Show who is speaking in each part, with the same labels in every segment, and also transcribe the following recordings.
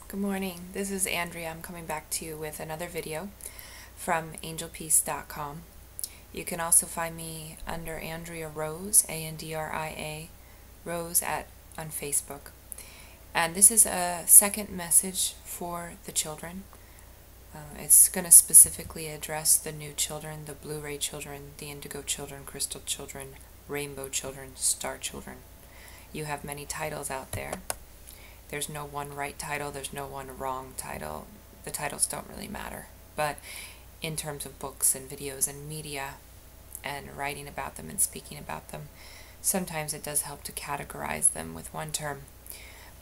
Speaker 1: Good morning. This is Andrea. I'm coming back to you with another video from angelpeace.com. You can also find me under Andrea Rose, Andria Rose on Facebook. And this is a second message for the children. It's going to specifically address the new children, the Blu-ray children, the indigo children, crystal children, rainbow children, star children. You have many titles out there. There's no one right title, there's no one wrong title. The titles don't really matter. But in terms of books and videos and media and writing about them and speaking about them, sometimes it does help to categorize them with one term.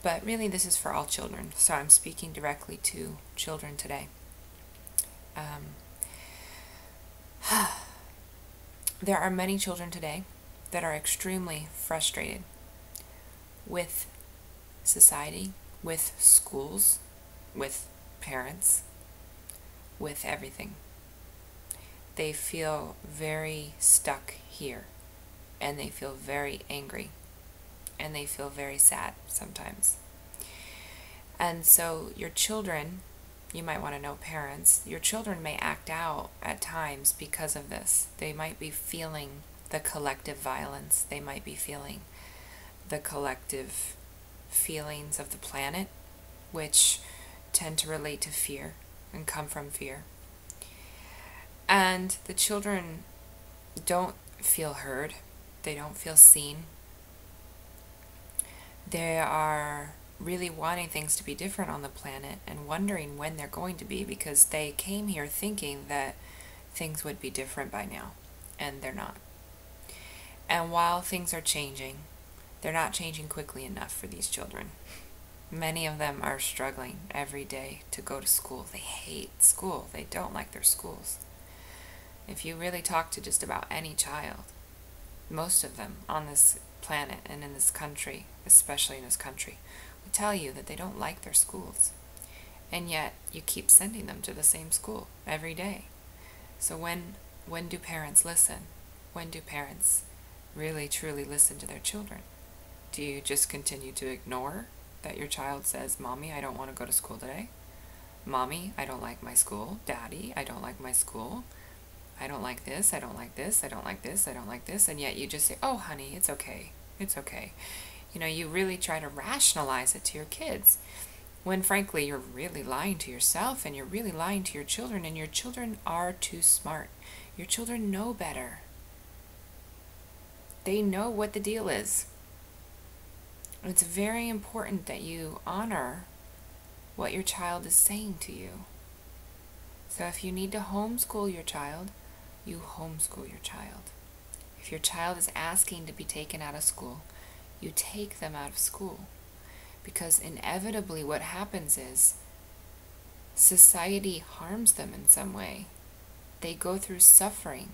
Speaker 1: But really this is for all children, so I'm speaking directly to children today. There are many children today that are extremely frustrated with society, with schools, with parents, with everything. They feel very stuck here, and they feel very angry, and they feel very sad sometimes. And so your children, you might want to know parents, your children may act out at times because of this. They might be feeling the collective violence. They might be feeling the collective feelings of the planet, which tend to relate to fear and come from fear. And the children don't feel heard. They don't feel seen. They are really wanting things to be different on the planet and wondering when they're going to be, because they came here thinking that things would be different by now, and they're not. And while things are changing, they're not changing quickly enough for these children. Many of them are struggling every day to go to school. They hate school. They don't like their schools. If you really talk to just about any child, most of them on this planet and in this country, especially in this country, will tell you that they don't like their schools. And yet you keep sending them to the same school every day. So when do parents listen? When do parents really truly listen to their children? Do you just continue to ignore that your child says, "Mommy, I don't want to go to school today. Mommy, I don't like my school. Daddy, I don't like my school. I don't like this, I don't like this, I don't like this, I don't like this," and yet you just say, "Oh, honey, it's okay. It's okay." You know, you really try to rationalize it to your kids, when frankly you're really lying to yourself, and you're really lying to your children, and your children are too smart. Your children know better. They know what the deal is. It's very important that you honor what your child is saying to you. So if you need to homeschool your child, you homeschool your child. If your child is asking to be taken out of school, you take them out of school. Because inevitably what happens is society harms them in some way. They go through suffering.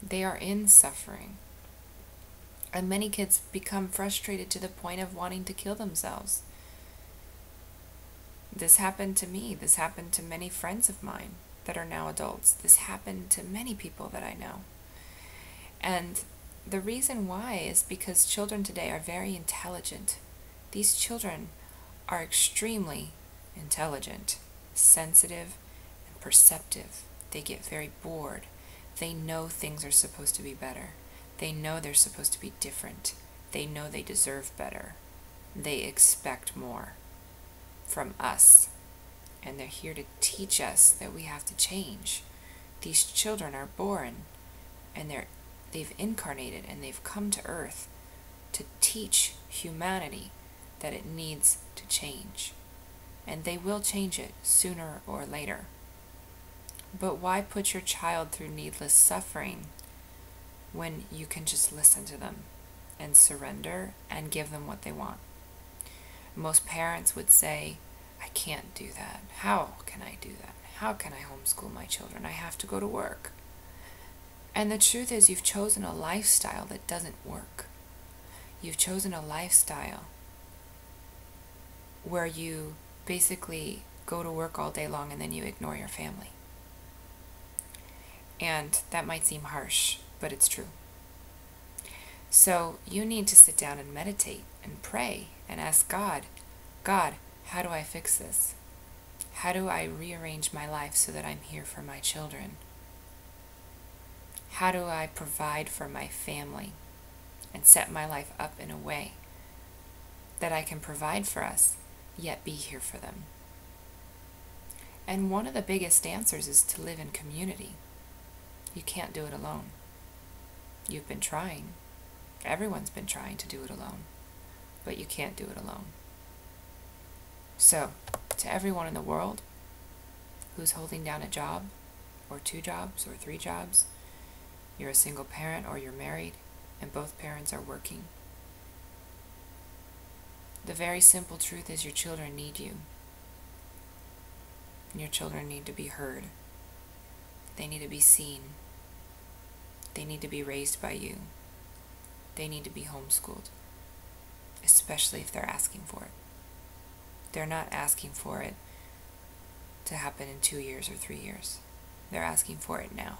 Speaker 1: They are in suffering. And many kids become frustrated to the point of wanting to kill themselves. This happened to me. This happened to many friends of mine that are now adults. This happened to many people that I know. And the reason why is because children today are very intelligent. These children are extremely intelligent, sensitive, and perceptive. They get very bored. They know things are supposed to be better. They know they're supposed to be different. They know they deserve better. They expect more from us. And they're here to teach us that we have to change. These children are born, and they've incarnated, and they've come to Earth to teach humanity that it needs to change. And they will change it sooner or later. But why put your child through needless suffering when you can just listen to them and surrender and give them what they want? Most parents would say, "I can't do that. How can I do that? How can I homeschool my children? I have to go to work." And the truth is, you've chosen a lifestyle that doesn't work. You've chosen a lifestyle where you basically go to work all day long and then you ignore your family. And that might seem harsh, but it's true. So you need to sit down and meditate and pray and ask God, How do I fix this? How do I rearrange my life so that I'm here for my children? How do I provide for my family and set my life up in a way that I can provide for us, yet be here for them? And one of the biggest answers is to live in community. You can't do it alone. You've been trying. Everyone's been trying to do it alone, but you can't do it alone. So, to everyone in the world who's holding down a job, or 2 jobs, or 3 jobs, you're a single parent or you're married and both parents are working, the very simple truth is your children need you. And your children need to be heard. They need to be seen. They need to be raised by you. They need to be homeschooled, especially if they're asking for it. They're not asking for it to happen in 2 years or 3 years. They're asking for it now.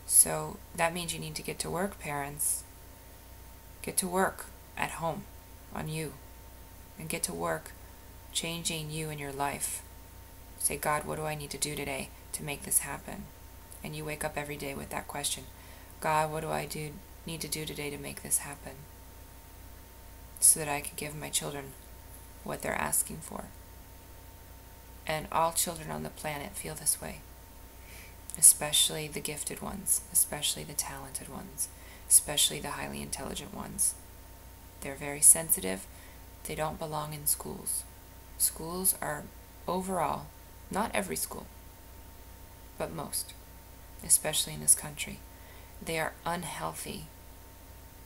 Speaker 1: So that means you need to get to work, parents. Get to work at home on you. And get to work changing you and your life. Say, God, what do I need to do today to make this happen? And you wake up every day with that question. God, what do I need to do today to make this happen? So that I can give my children what they're asking for. And all children on the planet feel this way. Especially the gifted ones, especially the talented ones, especially the highly intelligent ones. They're very sensitive. They don't belong in schools. Schools are overall, not every school, but most, especially in this country, they are unhealthy,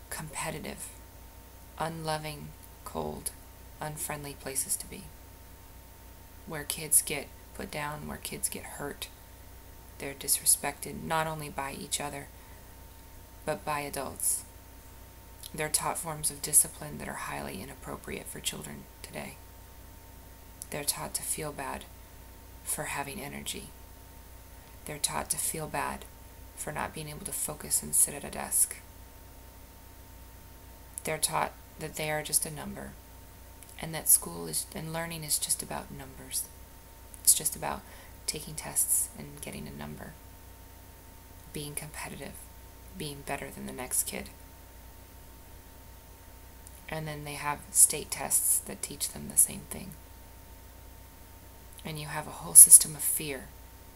Speaker 1: competitive, unloving, cold, unfriendly places to be. Where kids get put down, where kids get hurt. They're disrespected not only by each other, but by adults. They're taught forms of discipline that are highly inappropriate for children today. They're taught to feel bad for having energy. They're taught to feel bad for not being able to focus and sit at a desk. They're taught that they are just a number, and that school and learning is just about numbers. It's just about taking tests and getting a number, being competitive, being better than the next kid. And then they have state tests that teach them the same thing. And you have a whole system of fear.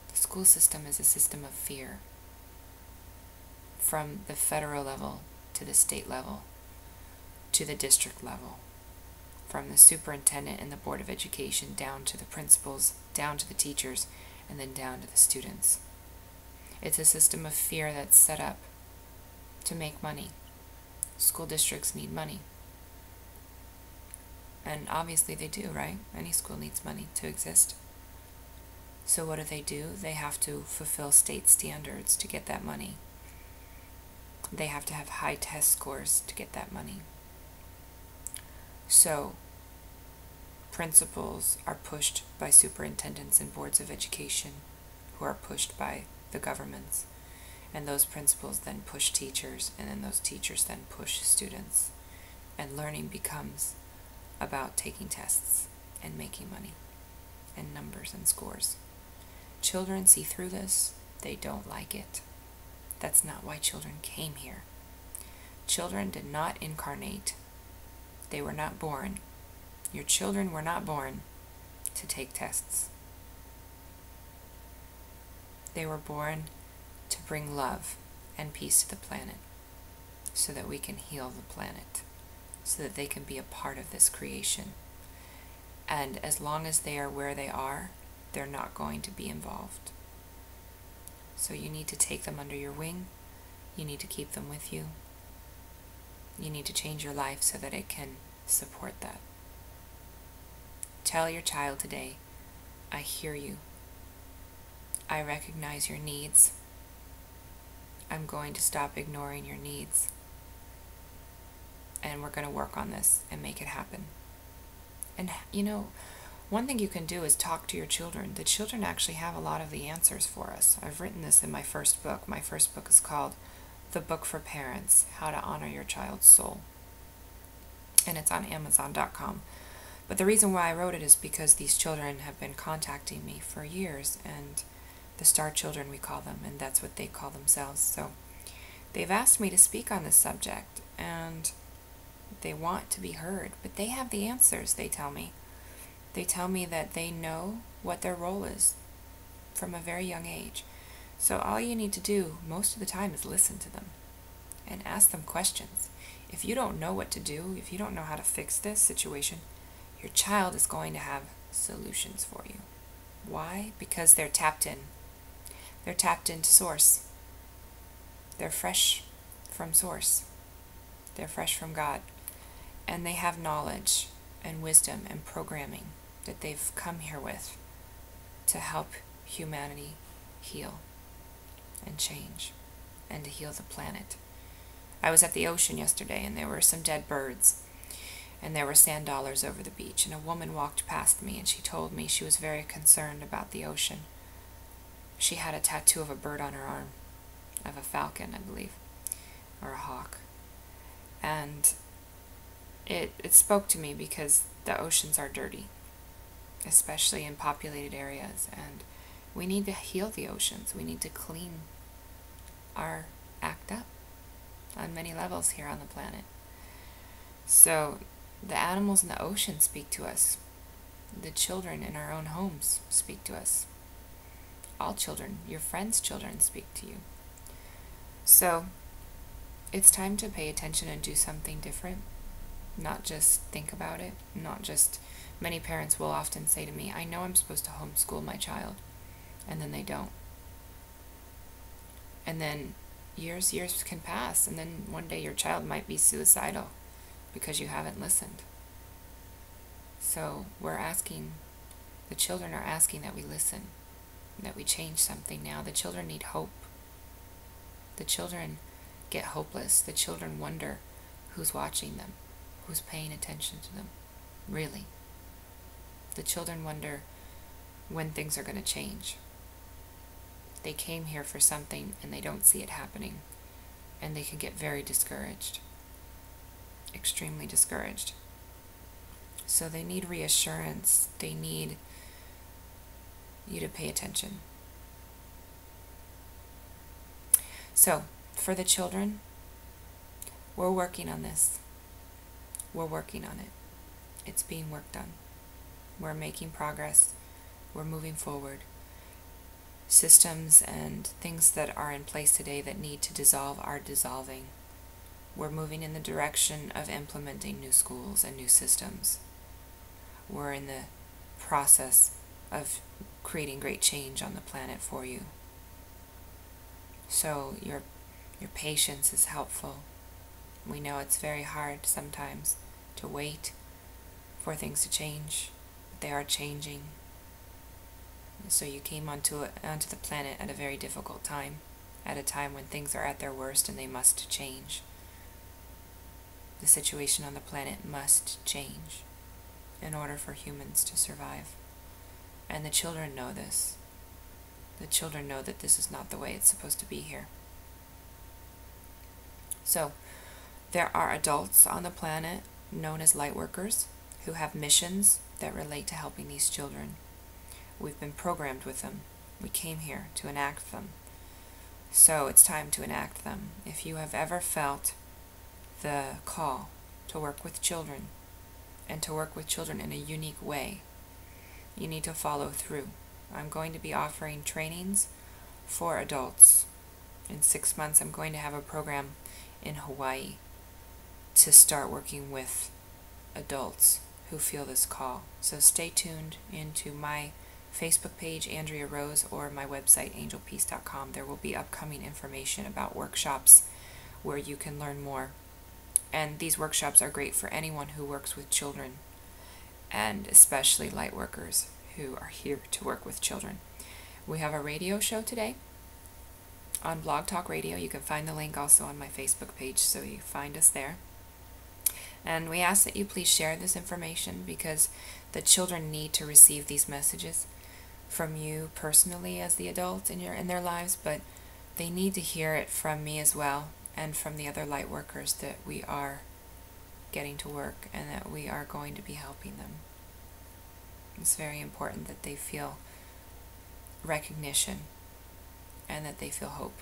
Speaker 1: The school system is a system of fear. From the federal level to the state level to the district level. From the superintendent and the board of education down to the principals, down to the teachers, and then down to the students. It's a system of fear that's set up to make money. School districts need money. And obviously they do, right? Any school needs money to exist. So what do? They have to fulfill state standards to get that money. They have to have high test scores to get that money. So principals are pushed by superintendents and boards of education who are pushed by the governments. And those principals then push teachers, and then those teachers then push students. And learning becomes about taking tests and making money and numbers and scores. Children see through this. They don't like it. That's not why children came here. Children did not incarnate. They were not born. Your children were not born to take tests. They were born to bring love and peace to the planet so that we can heal the planet, so that they can be a part of this creation. And as long as they are where they are, they're not going to be involved. So you need to take them under your wing. You need to keep them with you. You need to change your life so that it can support that. Tell your child today, I hear you. I recognize your needs. I'm going to stop ignoring your needs. And we're going to work on this and make it happen. And one thing you can do is talk to your children. The children actually have a lot of the answers for us. I've written this in my first book. My first book is called The Book for Parents, How to Honor Your Child's Soul. And it's on Amazon.com. But the reason why I wrote it is because these children have been contacting me for years, and the Star Children, we call them, and that's what they call themselves. So they've asked me to speak on this subject, and they want to be heard, but they have the answers, they tell me. They tell me that they know what their role is from a very young age. So all you need to do most of the time is listen to them and ask them questions. If you don't know what to do, if you don't know how to fix this situation, your child is going to have solutions for you. Why? Because they're tapped in. They're tapped into source. They're fresh from source. They're fresh from God. And they have knowledge and wisdom and programming that they've come here with to help humanity heal and change and to heal the planet. I was at the ocean yesterday, and there were some dead birds, and there were sand dollars over the beach, and a woman walked past me, and she told me she was very concerned about the ocean. She had a tattoo of a bird on her arm, of a falcon, I believe, or a hawk. And it spoke to me because the oceans are dirty, especially in populated areas, and we need to heal the oceans. We need to clean our act up on many levels here on the planet. So the animals in the ocean speak to us. The children in our own homes speak to us. All children, your friends' children, speak to you. So it's time to pay attention and do something different. Not just think about it. Not just, many parents will often say to me, I know I'm supposed to homeschool my child, and then they don't. And then years can pass, and then one day your child might be suicidal because you haven't listened. So the children are asking that we listen, that we change something now. The children need hope. The children get hopeless. The children wonder who's watching them, who's paying attention to them, really. The children wonder when things are going to change. They came here for something and they don't see it happening, and they can get very discouraged, extremely discouraged. So they need reassurance. They need you to pay attention. So for the children, we're working on this. We're working on it. It's being worked on. We're making progress. We're moving forward. Systems and things that are in place today that need to dissolve are dissolving. We're moving in the direction of implementing new schools and new systems. We're in the process of creating great change on the planet for you. So your patience is helpful. We know it's very hard sometimes to wait for things to change, but they are changing. So you came onto the planet at a very difficult time, at a time when things are at their worst and they must change. The situation on the planet must change in order for humans to survive. And the children know this. The children know that this is not the way it's supposed to be here. So there are adults on the planet known as light workers who have missions that relate to helping these children. We've been programmed with them. We came here to enact them. So it's time to enact them. If you have ever felt the call to work with children, and to work with children in a unique way, you need to follow through. I'm going to be offering trainings for adults. In 6 months, I'm going to have a program in Hawaii to start working with adults who feel this call. So stay tuned into my Facebook page, Andrea Rose, or my website, angelpeace.com. There will be upcoming information about workshops where you can learn more. And these workshops are great for anyone who works with children, and especially light workers who are here to work with children. We have a radio show today on Blog Talk Radio. You can find the link also on my Facebook page, so you find us there. And we ask that you please share this information, because the children need to receive these messages from you personally as the adult in their lives, but they need to hear it from me as well, and from the other light workers that we are getting to work and that we are going to be helping them. It's very important that they feel recognition and that they feel hope.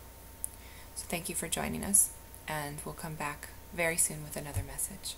Speaker 1: So thank you for joining us, and we'll come back very soon with another message.